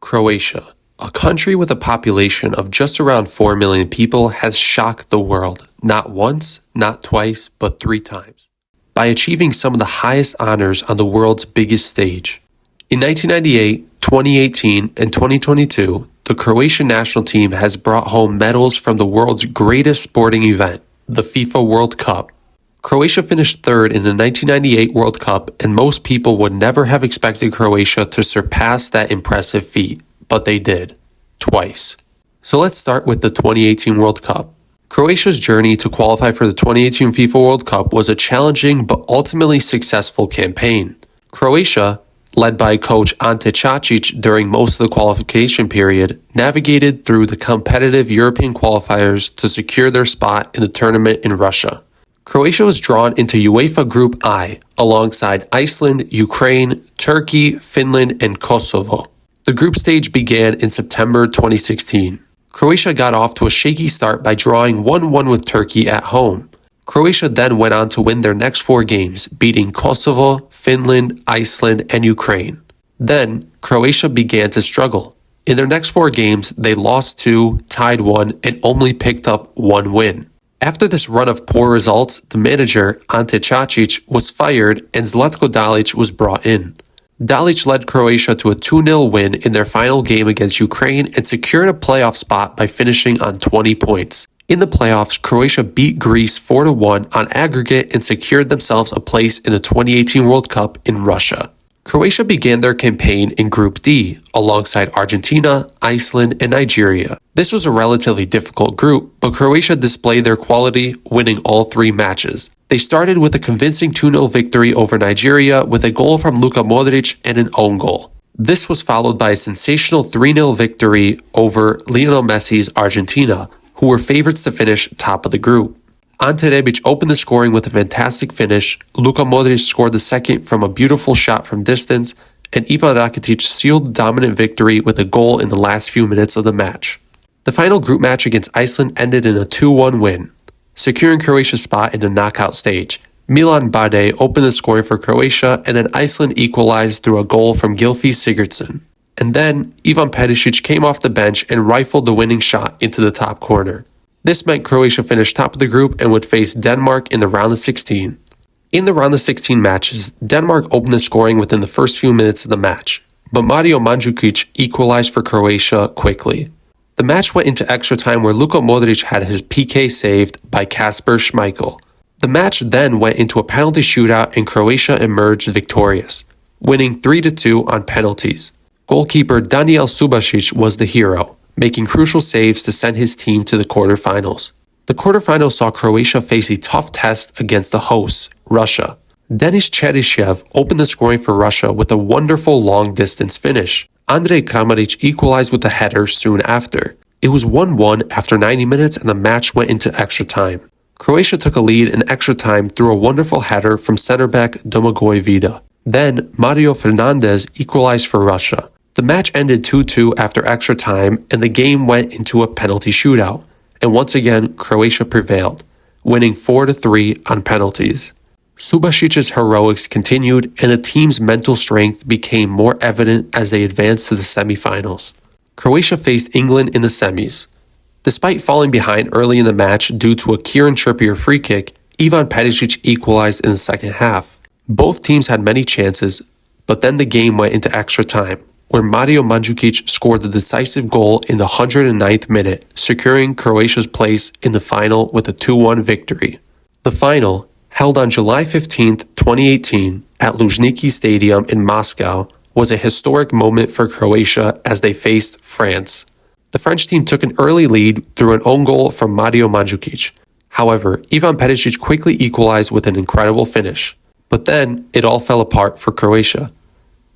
Croatia, a country with a population of just around 4 million people, has shocked the world, not once, not twice, but 3 times, by achieving some of the highest honors on the world's biggest stage. In 1998, 2018, and 2022, the Croatian national team has brought home medals from the world's greatest sporting event, the FIFA World Cup. Croatia finished third in the 1998 World Cup, and most people would never have expected Croatia to surpass that impressive feat, but they did, twice. So let's start with the 2018 World Cup. Croatia's journey to qualify for the 2018 FIFA World Cup was a challenging but ultimately successful campaign. Croatia, led by coach Ante Čačić during most of the qualification period, navigated through the competitive European qualifiers to secure their spot in the tournament in Russia. Croatia was drawn into UEFA Group I, alongside Iceland, Ukraine, Turkey, Finland, and Kosovo. The group stage began in September 2016. Croatia got off to a shaky start by drawing 1-1 with Turkey at home. Croatia then went on to win their next 4 games, beating Kosovo, Finland, Iceland, and Ukraine. Then, Croatia began to struggle. In their next 4 games, they lost 2, tied 1, and only picked up 1 win. After this run of poor results, the manager, Ante Čačić, was fired and Zlatko Dalic was brought in. Dalic led Croatia to a 2-0 win in their final game against Ukraine and secured a playoff spot by finishing on 20 points. In the playoffs, Croatia beat Greece 4-1 on aggregate and secured themselves a place in the 2018 World Cup in Russia. Croatia began their campaign in Group D, alongside Argentina, Iceland, and Nigeria. This was a relatively difficult group, but Croatia displayed their quality, winning all 3 matches. They started with a convincing 2-0 victory over Nigeria with a goal from Luka Modric and an own goal. This was followed by a sensational 3-0 victory over Lionel Messi's Argentina, who were favorites to finish top of the group. Ante Rebic opened the scoring with a fantastic finish, Luka Modric scored the second from a beautiful shot from distance, and Ivan Rakitic sealed the dominant victory with a goal in the last few minutes of the match. The final group match against Iceland ended in a 2-1 win, securing Croatia's spot in the knockout stage. Milan Bade opened the scoring for Croatia, and then Iceland equalized through a goal from Gylfi Sigurdsson. And then Ivan Perisic came off the bench and rifled the winning shot into the top corner. This meant Croatia finished top of the group and would face Denmark in the round of 16. In the round of 16 matches, Denmark opened the scoring within the first few minutes of the match, but Mario Mandžukić equalized for Croatia quickly. The match went into extra time where Luka Modric had his PK saved by Kasper Schmeichel. The match then went into a penalty shootout and Croatia emerged victorious, winning 3-2 on penalties. Goalkeeper Daniel Subasic was the hero, making crucial saves to send his team to the quarterfinals. The quarterfinals saw Croatia face a tough test against the hosts, Russia. Denis Cheryshev opened the scoring for Russia with a wonderful long-distance finish. Andrej Kramaric equalized with a header soon after. It was 1-1 after 90 minutes and the match went into extra time. Croatia took a lead in extra time through a wonderful header from center-back Domagoj Vida. Then, Mario Fernandez equalized for Russia. The match ended 2-2 after extra time and the game went into a penalty shootout. And once again, Croatia prevailed, winning 4-3 on penalties. Subasic's heroics continued and the team's mental strength became more evident as they advanced to the semifinals. Croatia faced England in the semis. Despite falling behind early in the match due to a Kieran Trippier free kick, Ivan Perisic equalized in the second half. Both teams had many chances, but then the game went into extra time, where Mario Mandžukić scored the decisive goal in the 109th minute, securing Croatia's place in the final with a 2-1 victory. The final, held on July 15, 2018, at Luzhniki Stadium in Moscow, was a historic moment for Croatia as they faced France. The French team took an early lead through an own goal from Mario Mandžukić. However, Ivan Perisic quickly equalized with an incredible finish. But then, it all fell apart for Croatia.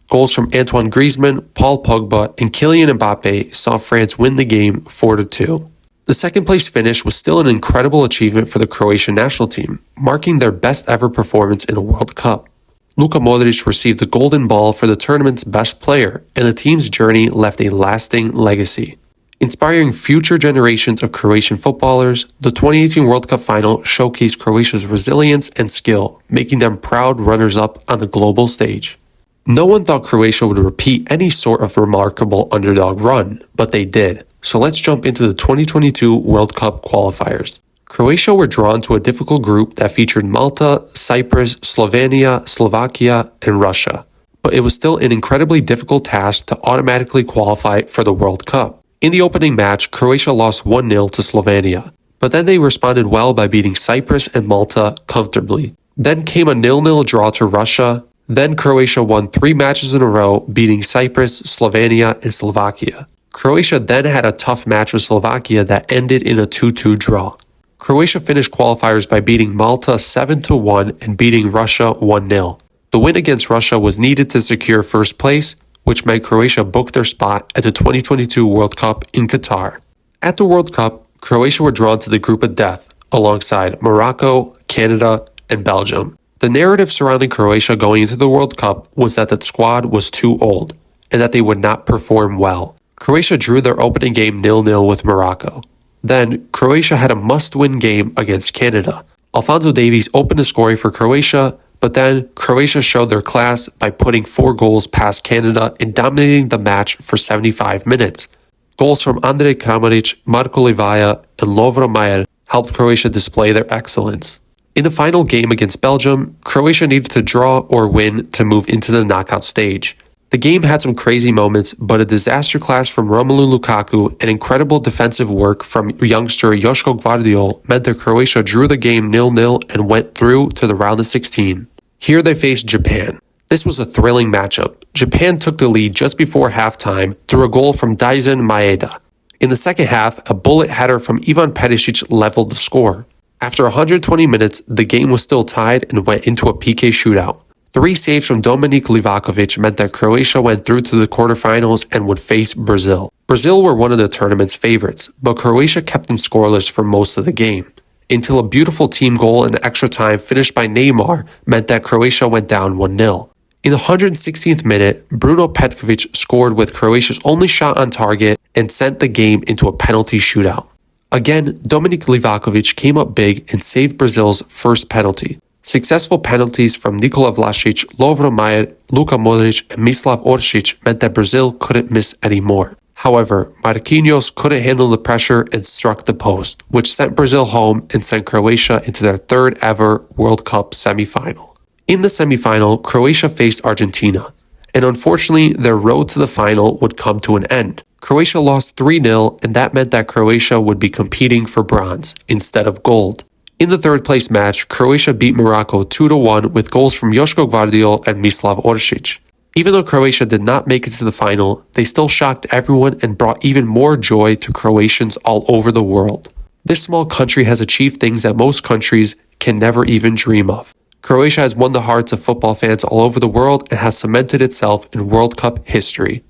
Goals from Antoine Griezmann, Paul Pogba, and Kylian Mbappe saw France win the game 4-2. The second-place finish was still an incredible achievement for the Croatian national team, marking their best-ever performance in a World Cup. Luka Modric received the Golden Ball for the tournament's best player, and the team's journey left a lasting legacy. Inspiring future generations of Croatian footballers, the 2018 World Cup final showcased Croatia's resilience and skill, making them proud runners-up on the global stage. No one thought Croatia would repeat any sort of remarkable underdog run, but they did. So let's jump into the 2022 World Cup qualifiers. Croatia were drawn to a difficult group that featured Malta, Cyprus, Slovenia, Slovakia, and Russia. But it was still an incredibly difficult task to automatically qualify for the World Cup. In the opening match, Croatia lost 1-0 to Slovenia, but then they responded well by beating Cyprus and Malta comfortably. Then came a 0-0 draw to Russia. Then Croatia won 3 matches in a row, beating Cyprus, Slovenia, and Slovakia. Croatia then had a tough match with Slovakia that ended in a 2-2 draw. Croatia finished qualifiers by beating Malta 7-1 and beating Russia 1-0. The win against Russia was needed to secure first place, which meant Croatia booked their spot at the 2022 World Cup in Qatar. At the World Cup, Croatia were drawn to the group of death, alongside Morocco, Canada, and Belgium. The narrative surrounding Croatia going into the World Cup was that the squad was too old, and that they would not perform well. Croatia drew their opening game 0-0 with Morocco. Then, Croatia had a must-win game against Canada. Alphonso Davies opened the scoring for Croatia, but then Croatia showed their class by putting 4 goals past Canada and dominating the match for 75 minutes. Goals from Andrej Kramaric, Marko Livaja, and Lovro Majer helped Croatia display their excellence. In the final game against Belgium, Croatia needed to draw or win to move into the knockout stage. The game had some crazy moments, but a disaster class from Romelu Lukaku and incredible defensive work from youngster Joško Gvardiol meant that Croatia drew the game 0-0 and went through to the round of 16. Here they faced Japan. This was a thrilling matchup. Japan took the lead just before halftime through a goal from Daisen Maeda. In the second half, a bullet header from Ivan Perisic leveled the score. After 120 minutes, the game was still tied and went into a PK shootout. 3 saves from Dominik Livakovic meant that Croatia went through to the quarterfinals and would face Brazil. Brazil were one of the tournament's favorites, but Croatia kept them scoreless for most of the game, until a beautiful team goal in extra time finished by Neymar meant that Croatia went down 1-0. In the 116th minute, Bruno Petkovic scored with Croatia's only shot on target and sent the game into a penalty shootout. Again, Dominik Livakovic came up big and saved Brazil's first penalty. Successful penalties from Nikola Vlasic, Lovro Majer, Luka Modric, and Mislav Orsic meant that Brazil couldn't miss any more. However, Marquinhos couldn't handle the pressure and struck the post, which sent Brazil home and sent Croatia into their 3rd ever World Cup semi-final. In the semi-final, Croatia faced Argentina, and unfortunately their road to the final would come to an end. Croatia lost 3-0, and that meant that Croatia would be competing for bronze instead of gold. In the 3rd place match, Croatia beat Morocco 2-1 with goals from Joško Gvardiol and Mislav Orsic. Even though Croatia did not make it to the final, they still shocked everyone and brought even more joy to Croatians all over the world. This small country has achieved things that most countries can never even dream of. Croatia has won the hearts of football fans all over the world and has cemented itself in World Cup history.